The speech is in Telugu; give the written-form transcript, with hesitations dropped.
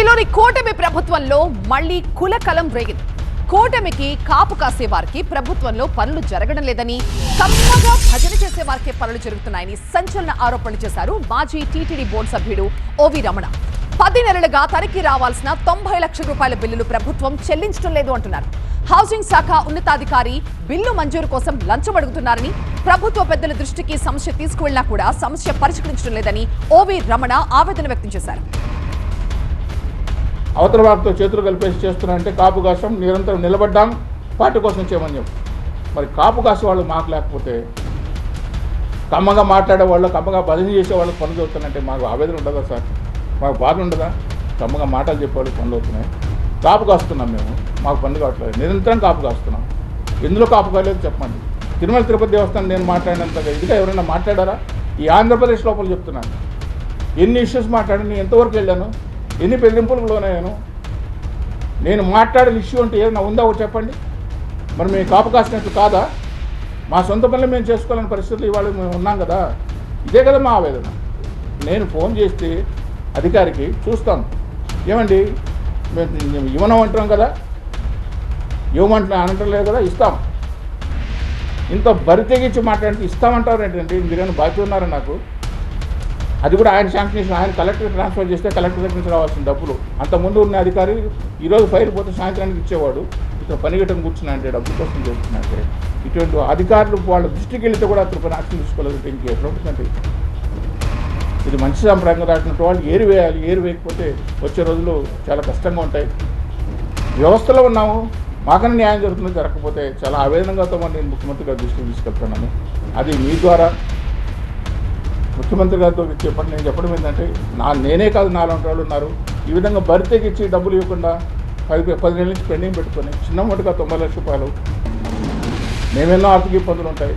ఏపీలోని కూటమి ప్రభుత్వంలో మళ్లీ కులకలం రేగింది. కూటమికి కాపు కాసే వారికి ప్రభుత్వంలో పనులు జరగడం లేదని, కమ్మగా భజన చేసే వారికి పనులు జరుగుతున్నాయని సంచలన ఆరోపణలు చేశారు మాజీ టీటీడీ బోర్డు సభ్యుడు ఓవి రమణ. 10 నెలలుగా తనకి రావాల్సిన 90 లక్షల రూపాయల బిల్లులు ప్రభుత్వం చెల్లించడం లేదు అంటున్నారు. హౌసింగ్ శాఖ ఉన్నతాధికారి బిల్లు మంజూరు కోసం లంచం అడుగుతున్నారని, ప్రభుత్వ పెద్దల దృష్టికి సమస్య తీసుకువెళ్లినా కూడా సమస్య పరిష్కరించడం లేదని ఓవి రమణ ఆవేదన వ్యక్తం చేశారు. అవతల వారితో చేతులు కలిపేసి చేస్తున్నారంటే కాపు కోసం నిరంతరం నిలబడ్డాం, పార్టీ కోసం చేయమని చెప్పు. మరి కాపు కాసే వాళ్ళు మాకు లేకపోతే కమ్మగా మాట్లాడే వాళ్ళు, కమ్మగా భజన చేసే వాళ్ళకి పనులు అవుతున్నాయంటే మాకు ఆవేదన ఉండదా సార్? మాకు బాధ ఉండదా? కమ్మగా మాటలు చెప్పేవాళ్ళకి పనులు అవుతున్నాయి. కాపు కాస్తున్నాం మేము, మాకు పనులు కావట్లేదు. నిరంతరం కాపు కాస్తున్నాం. ఎందులో కాపు కాలేదు చెప్పండి. తిరుమల తిరుపతి దేవస్థానం నేను మాట్లాడినంతగా ఇదిగా ఎవరైనా మాట్లాడారా? ఈ ఆంధ్రప్రదేశ్ లోపల చెప్తున్నాను. ఎన్ని ఇష్యూస్ మాట్లాడి ఎంతవరకు వెళ్ళాను, ఎన్ని బెదిరింపులకు లోనయ్యాను. నేను మాట్లాడిన ఇష్యూ అంటే ఏదైనా ఉందా ఒకటి చెప్పండి. మరి మేము కాపు కాసినట్టు కాదా? మా సొంత పనులు మేము చేసుకోవాలని పరిస్థితులు ఇవాళ మేము ఉన్నాం కదా. ఇదే కదా మా ఆవేదన. నేను ఫోన్ చేస్తే అధికారికి చూస్తాం, ఏమండి మేము ఇవ్వనం అంటున్నాం కదా, అనటలేదు కదా, ఇస్తాం. ఇంత బరి తెగించి మాట్లాడితే ఇస్తామంటారు ఏంటంటే మీరేమైనా బాధ్యత ఉన్నారా నాకు? అది కూడా ఆయన శాంక్షన్, ఆయన కలెక్టర్ ట్రాన్స్ఫర్ చేస్తే కలెక్టర్ దగ్గర నుంచి రావాల్సిన డబ్బులు. అంతకుముందు ఉన్న అధికారి ఈరోజు ఫైల్ పోతే సాయంత్రానికి ఇచ్చేవాడు. ఇతను పనిగట్టం కూర్చున్నా అంటే డబ్బుల కోసం చేస్తున్నట్టే. ఇటువంటి అధికారులు వాళ్ళ దృష్టికి వెళితే కూడా అతను యాక్షన్ తీసుకోలేదు. ఇంకెట్లా ఉంటుందంటే ఇది మంచి సంప్రదాయంగా దాటినట్టు వాళ్ళు ఏరు వేయాలి. ఏరు వేయకపోతే వచ్చే రోజులు చాలా కష్టంగా ఉంటాయి. వ్యవస్థలో ఉన్నాము, మాకన్నా న్యాయం జరుగుతుంది. జరగకపోతే చాలా ఆవేదనగా నేను ముఖ్యమంత్రి గారి దృష్టికి తీసుకెళ్తున్నాను. అది మీ ద్వారా ముఖ్యమంత్రి గారితో చెప్పండి. నేను చెప్పడం ఏంటంటే నేనే కాదు, 4 వాళ్ళు ఉన్నారు. ఈ విధంగా భర్తీకి డబ్బులు ఇవ్వకుండా 10 నెలల నుంచి పెండింగ్ పెట్టుకొని చిన్న మొదటిగా 90 లక్షల రూపాయలు. మేమెన్నో ఆర్థిక ఇబ్బందులు ఉంటాయి.